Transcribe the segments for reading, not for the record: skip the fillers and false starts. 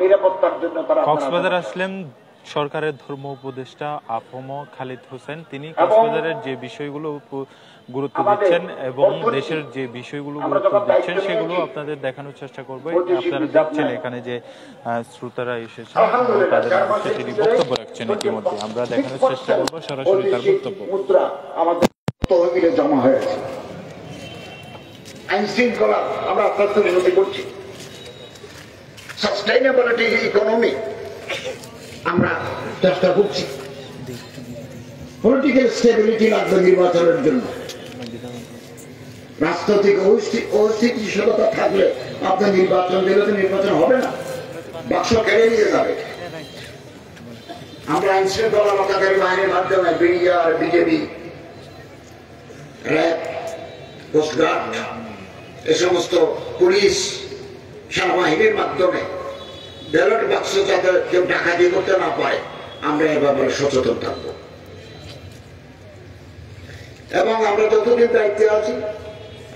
নিরাপত্তার জন্য কক্সবাজার আসলেন সরকারের ধর্ম উপদেষ্টা আফম খালিদ হোসেন। তিনি কক্সবাজারের যে বিষয়গুলো গুরুত্ব দিচ্ছেন এবং দেশের যে বিষয়গুলো গুরুত্ব দিচ্ছেন সেগুলো আপনাদের দেখানোর চেষ্টা করবো। আপনারা দেখছেন এখানে যে শ্রোতারা এসেছেন তাদের মধ্যে তিনি বক্তব্য রাখছেন, ইতিমধ্যে আমরা দেখানোর চেষ্টা করবো সরাসরি তার বক্তব্য। আমাদের তহবিলে জমা হয়েছে, আইন শৃঙ্খলা আমরা আস্তে আস্তে উন্নতি করছি, সাস্টেইনেবিলিটি ইকোনমি আমরা চেষ্টা করছি, পলিটিক্যাল স্টেবিলিটি লাগবে নির্বাচনের জন্য। রাজনৈতিক অস্থিতিশীলতা থাকলে আপনার নির্বাচন দিলে তো নির্বাচন হবে না, বাক্স কেড়ে নিয়ে যাবে। আমরা আইন শৃঙ্খলা রক্ষাকারী বাহিনীর মাধ্যমে বিডিআর, বিজেপি, র্যাব, কোস্টগার্ড, এ সমস্ত পুলিশ, সেনাবাহিনীর মাধ্যমে ব্যালট বাক্স যাতে কেউ ডাকাতি করতে না পারে আমরা এ ব্যাপারে সচেতন থাকবো। এবং আমরা যতদিন দায়িত্বে আছি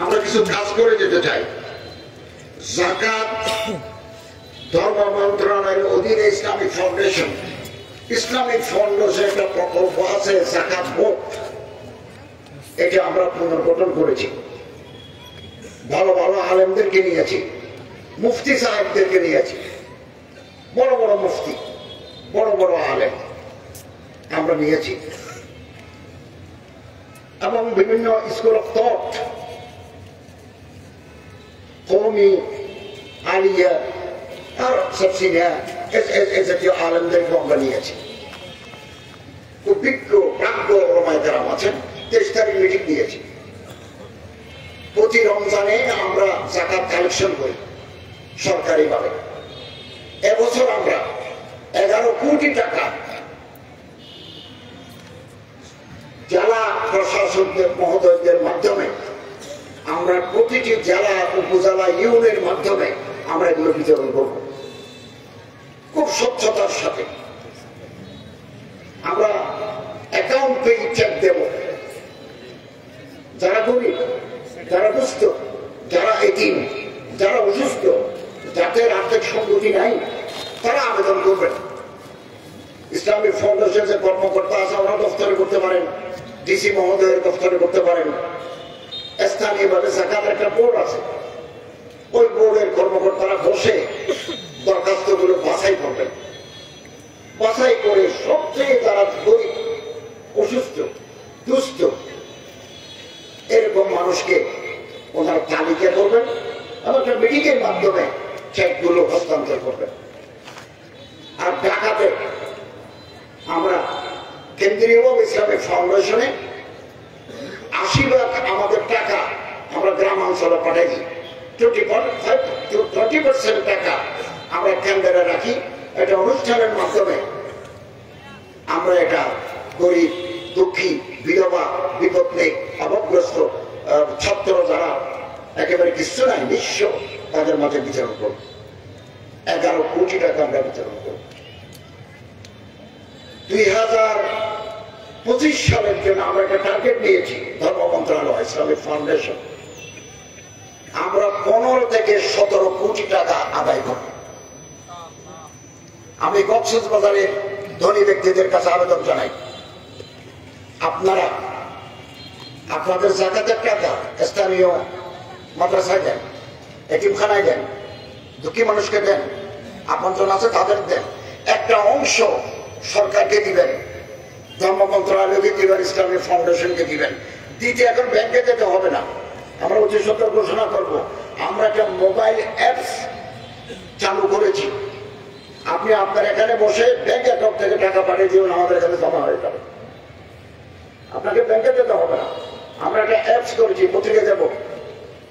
আমরা কিছু কাজ করে যেতে চাই। যাকাত ধর্ম মন্ত্রণালয়ের অধীনে ইসলামিক ফাউন্ডেশন একটা প্রকল্প আছে, যাকাত বোর্ড, এটা আমরা পুনর্গঠন করেছি। ভালো ভালো আলেমদেরকে নিয়েছি, মুফতি সাহেবদেরকে নিয়েছি, বড় বড় মুফতি, বড় বড় আলেম আমরা নিয়েছি, এবং বিভিন্ন স্কুল অফ থট, কওমি, আলিয়া আর সাবসিনিয়া এ জাতীয় আলেমদেরকে আমরা নিয়েছি। খুব বিজ্ঞ প্রাজ্ঞ ওলামায়ে কেরাম আছেন। 23 তারিখ মিটিং দিয়েছি। প্রতি রমজানে আমরা যাকাত কালেকশন করি সরকারিভাবে। এবছর আমরা 11 কোটি টাকা জেলা প্রশাসকদের মহোদয়দের মাধ্যমে আমরা প্রতিটি জেলা, উপজেলা, ইউনিয়নের মাধ্যমে আমরা এগুলো বিতরণ করব খুব স্বচ্ছতার সাথে। আমরা অ্যাকাউন্ট পেয়ে চেক দেব। যারা গরিব, যারা দুস্থ, যারা এতিম, যারা অসুস্থ, যাদের আর্থিক সম্পত্তি নাই, তারা আবেদন করবেন। ইসলামিক ফাউন্ডেশন যে কর্মকর্তা আছে ওরা দফতরে করতে পারেন, ডিসি মহোদয়ের দফতরে করতে পারেন। স্থানীয়ভাবে যাকাতের একটা বোর্ড আছে, ওই বোর্ডের কর্মকর্তারা বসে দরখাস্তগুলো বাছাই করবেন। বাছাই করে সবচেয়ে যারা গরিব, অসুস্থ, দুস্থ এরকম মানুষকে ওনার তালিকা করবেন এবং একটা মিটিংয়ের মাধ্যমে চেকগুলো হস্তান্তর করবেন। আর ঢাকাতে আমরা কেন্দ্রীয় ইসলামিক ফাউন্ডেশনে 80% আমাদের টাকা আমরা গ্রামাঞ্চলে পাঠাই দিই। 20% টাকা আমরা কেন্দ্রে রাখি। এটা অনুষ্ঠানের মাধ্যমে আমরা এটা গরিব, দুঃখী, বিধবা, বিপদনিক, অভাবগ্রস্ত ছাত্র যারা একেবারে কিছু নাই, নিঃস্ব, তাদের মাঝে বিতরণ করব। 11 কোটি টাকা আমরা বিতরণ করব। 2025 সালের জন্য আমরা একটা টার্গেট নিয়েছি। ধর্ম মন্ত্রণালয়, ইসলামিক ফাউন্ডেশন আমরা 15 থেকে 17 কোটি টাকা আদায় করব। আমি কক্সবাজারের ধনী ব্যক্তিদের কাছে আবেদন জানাই, আপনারা আপনাদের যাকাতের টাকা স্থানীয় মাদ্রাসায় দেন, এতিমখানায় দেন, দুঃখী মানুষকে দেন, আপনজন আছে তাদের দেন। একটা অংশ সরকারকে দিবেন, ধর্ম মন্ত্রণালয়কে দিবেন, ইসলামিক ফাউন্ডেশনকে দিবেন। দিতে এখন ব্যাংকে যেতে হবে না। আমরা অতি সত্তর ঘোষণা করব, আমরা একটা মোবাইল অ্যাপস চালু করেছি। আপনি আপনার এখানে বসে ব্যাংক অ্যাকাউন্ট থেকে টাকা পাঠিয়ে দিবেন, আমাদের এখানে জমা হয়ে যাবে। আপনাকে ব্যাংকে যেতে হবে না। আমরা একটা অ্যাপস করেছি, পত্রিকা দেব।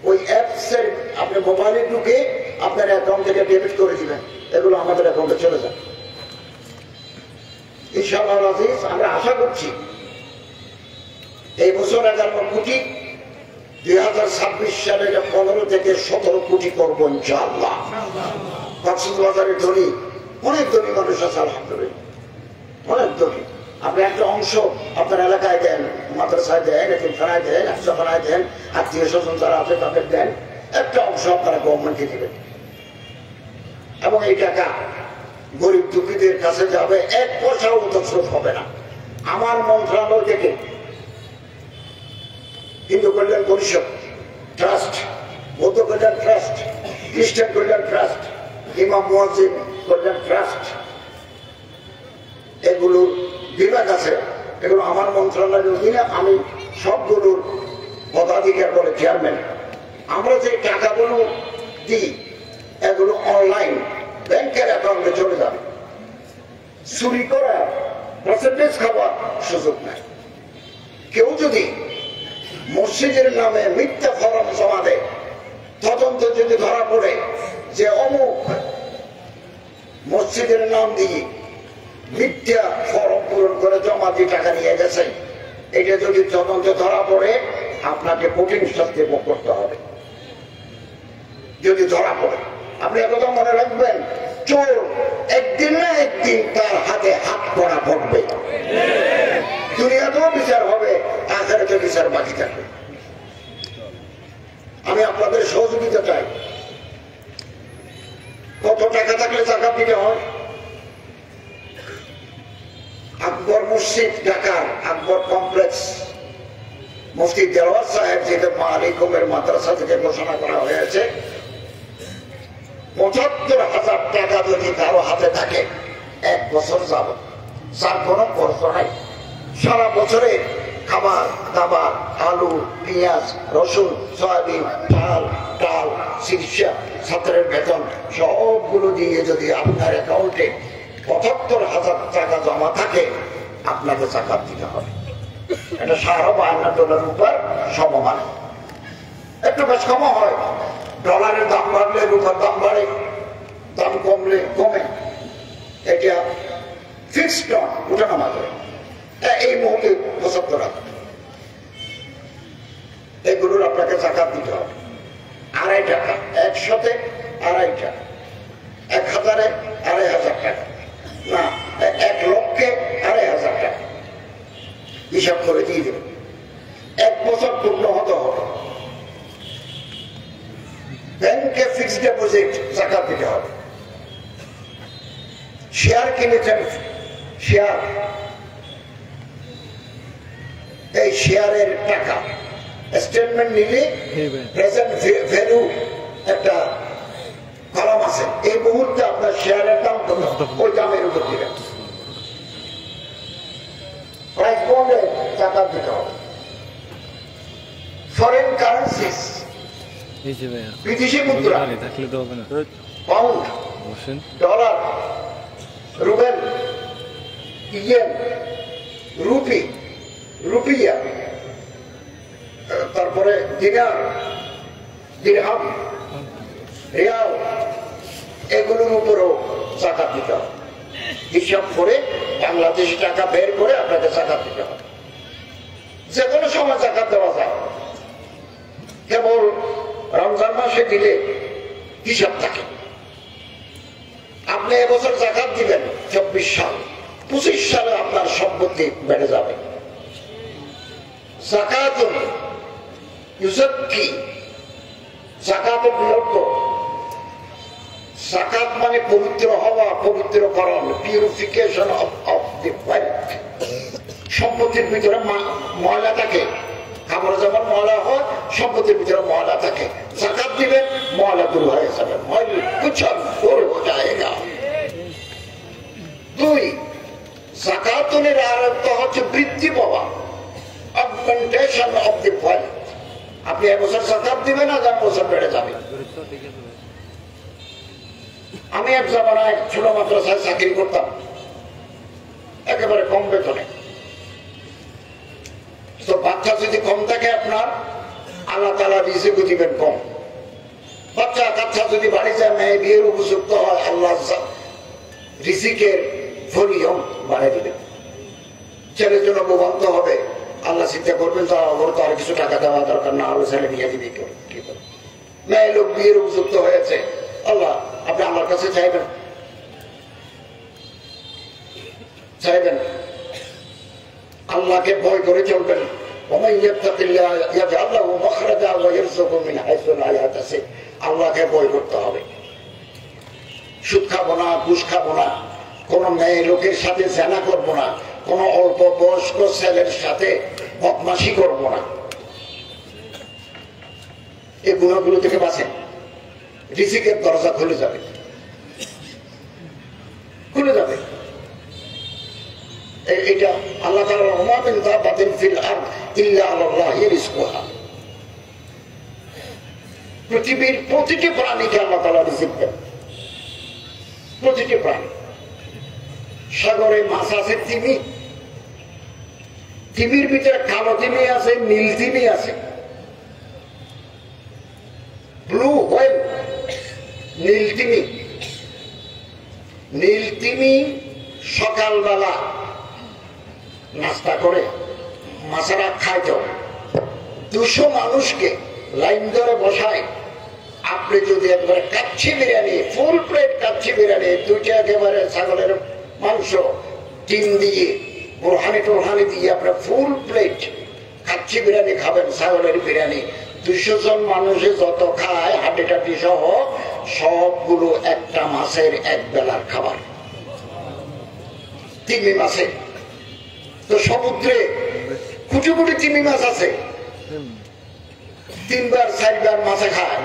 ওই অ্যাপসের আপনি মোবাইলে ঢুকে আপনার অ্যাকাউন্ট থেকে ডেবিট করে দিবেন, এগুলো আমাদের অ্যাকাউন্টে চলে যাবে ইনশাআল্লাহ আজিজ। আমরা আশা করছি এই বছর 11 কোটি, 2026 সালে 15 থেকে 17 কোটি করবো ইনশাআল্লাহ। কক্সবাজারের ধনী, অনেক ধনী মানুষ আছে আলহামদুলিল্লাহ, অনেক ধনী। আপনি একটা অংশ আপনার এলাকায় দেন, মাদ্রাসায় দেন, এতিমখানায় দেন, হাসপাতালে দেন, আত্মীয় স্বজন যারা আছে তাদের দেন। একটা অংশ আপনারা গভর্নমেন্টকে দিবেন। এবং এই টাকা গরিব দুঃখীদের কাছে যাবে, 1 পয়সাও তছরূফ হবে না। আমার মন্ত্রণালয় থেকে হিন্দু কল্যাণ পরিষদ ট্রাস্ট, বৌদ্ধ কল্যাণ ট্রাস্ট, খ্রিস্টান কল্যাণ ট্রাস্ট, ইমাম মুয়াজ্জিন কল্যাণ ট্রাস্ট, এগুলোর বিভাগ আছে, এগুলো আমার মন্ত্রণালয়ের অধীনে। আমি সবগুলোর পদাধিকার বলে চেয়ারম্যান। আমরা যে টাকাগুলো দিই এগুলো অনলাইন ব্যাংকের অ্যাকাউন্টে চলে যাবে। চুরি করা, পার্সেন্টেজ খাওয়ার সুযোগ নাই। কেউ যদি মসজিদের নামে মিথ্যা ফরম জমা দেয়, তদন্ত যদি ধরা পড়ে যে অমুক মসজিদের নাম দিয়ে মিথ্যা ফরম পূরণ করে জমা দিয়ে টাকা নিয়ে গেছে, এটা যদি তদন্ত ধরা পড়ে আপনাকে কঠিন শাস্তি ভোগ করতে হবে যদি ধরা পড়ে। আপনি একথা মনে রাখবেন, চোর একদিন না একদিন তার হাতে হাত পড়া পড়বে। দুনিয়াতেও বিচার হবে, আখিরাতেও বিচার বাকি থাকবে। আমি আপনাদের সহযোগিতা চাই। কত টাকা থাকলে জাকাত দিতে হয়? আকবর মসজিদ, ঢাকার আকবর কমপ্লেক্স, মুফতি দেওয়ার সাহেব যেটা মালিকুমের মাদ্রাসা থেকে ঘোষণা করা হয়েছে, ৭৫,০০০ টাকা যদি কারো হাতে থাকে 1 বছর যাব, যার কোনো খরচ নাই। সারা বছরে খাবার দাবার, আলু, পেঁয়াজ, রসুন, সয়াবিন, ডাল, চিকিৎসা, ছাত্রের বেতন সবগুলো দিয়ে যদি আপনার অ্যাকাউন্টে ৭৫,০০০ টাকা জমা থাকে, আপনাকে জাকাত দিতে হবে। এটা $52 উপর সমমান। একটু বেশ কম হয়, ডলারের দাম বাড়লে রুপার দাম বাড়ে, দাম কমলে কমে। এটা ফিক্সড নয়, উঠানামা করে। এই মুহূর্তে ৭৫ টাকা, এগুলোর আপনাকে জাকাত দিতে হবে। 2.5 টাকা, 100-তে 2.5 টাকা, 1000-এ 2.500 টাকা, না 1 লক্ষে 2.500 টাকা হিসাব করে দিয়ে দেবেন। 1 বছর পূর্ণ হতে হবে। ব্যাংকে ফিক্সড ডিপোজিট জাকাত দিতে হবে। শেয়ার কিনেছেন, শেয়ার, এই শেয়ারের টাকা স্টেটমেন্ট নিলে প্রেজেন্ট ভ্যালু একটা কলাম আছে, এই মুহূর্তে আপনার শেয়ারের দাম কত, ওই দামের উপর দিবেন। প্রাইস বন্ডে জাকাত দিতে হবে। ফরেন কারেন্সিস, বিদেশি মুদ্রা, pound, dollar, ruble, yen, rupee, rupiah, তারপরে দিনার, দিরহাম, রিয়াল, এগুলোর উপরও জাকাত দিতে হবে। হিসাব করে বাংলাদেশি টাকা বের করে আপনাকে জাকাত দিতে হবে। যে কোনো সময় জাকাত দেওয়া যায়, কেবল রমজান মাসে দিলে হিসাব থাকে। আপনি এবছর জাকাত দিবেন 24 সাল, 25 সালে আপনার সম্পত্তি বেড়ে যাবে। যাকাতুন ইউযাক্কি, যাকাতের বিরুদ্ধ। যাকাত মানে পবিত্র হওয়া, পবিত্রকরণ, পিউরিফিকেশন অফ দি ওয়েলথ। সম্পত্তির ভিতরে ময়লা থাকে, খাবার যেমন ময়লা হয়, সম্পত্তির ভিতরে ময়লা থাকে। যাকাত দিবেন, ময়লা দূর হয়ে যাবে, ময়লা কুচল দূর হয়ে যায়গা। 2, যাকাতুনের অর্থ হচ্ছে বৃদ্ধি পাওয়া, অগমেন্টেশন অফ দি ওয়েলথ। আপনি এবছর যাকাত দিবেন, আগামী বছর বেড়ে যাবে। আমি এক জামানায় ছোট মাদ্রাসায় চাকরি করতাম, একেবারে কম বেতনে। তো বাচ্চা যদি কম থাকে আপনার, আল্লাহ তাআলা রিজিক দিবেন কম। বাচ্চা কাচ্চা যদি বাড়ি যায়, মেয়ে বিয়ের উপযুক্ত হয়, আল্লাহ রিজিকের ভলিউম বাড়িয়ে দিবেন। ছেলের জন্য ভোগান্ত হবে, আল্লাহ চিন্তা করবেন তার ওর তো আর কিছু টাকা দেওয়া দরকার, না হলে ছেলে বিয়ে দিবে কি করে। মেয়ে লোক বিয়ের উপযুক্ত হয়েছে, আল্লাহ আপনি আমার কাছে চাইবেন, চাইবেন, আল্লাহকে ভয় করে চলবেন। আল্লাহকে ভয় করতে হবে। সুদ খাবো না, ঘুষ খাবো না, কোন মেয়ে লোকের সাথে জেনা করবো না, কোন অল্প বয়স্ক ছেলের সাথে বদমাশি করবো না। এই গুণগুলো থেকে বাঁচেন, রিজিকের দরজা খুলে যাবে, খুলে যাবে। এটা আল্লাহ তাআলা ওয়া মিন দাব্বাতিন ফিল আরদ ইল্লা আলাল্লাহি রিজকুহা, পৃথিবীর প্রতিটি প্রাণীকে আল্লাহ তাআলা রিজিক দেন, প্রতিটি প্রাণী। সাগরে মাছ আছে তিমি, তিমির ভিতরে কালো তিমি আছে, নীল তিমি আছে, ব্লু হোয়েল, নীল তিমি। নীল তিমি সকালবেলা নাস্তা করে মাছেরা খাইত, 200 মানুষকে লাইন ধরে বসায়। আপনি যদি একবারে কাচ্চি বিরিয়ানি, ফুল প্লেট কাচ্চি বিরিয়ানি, 2টা একেবারে ছাগলের মাংস, ডিম দিয়ে বোরহানি টোরহানি দিয়ে আপনার ফুল প্লেট কাচ্চি বিরিয়ানি খাবেন, ছাগলের বিরিয়ানি, 200 জন মানুষে যত খায় হাড্ডি টাড্ডি সহ সবগুলো একটা মাছের এক বেলার খাবার। তিমি মাছে তো সমুদ্রে কোটি কোটি তিমি মাছ আছে, 3বার 4বার মাছে খায়।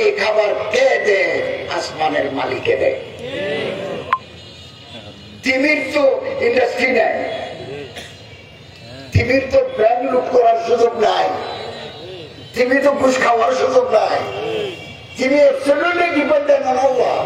এই খাবার কে দেয়? আসমানের মালিকে দেয়। তিমির তো ইন্ডাস্ট্রি নাই, তিমির তো ব্যাংক লুট করার সুযোগ নাই, তিমি তো ঘুষ খাওয়ার সুযোগ নাই, তিনি ডিপেন্ডেন্ট অন আল্লাহ।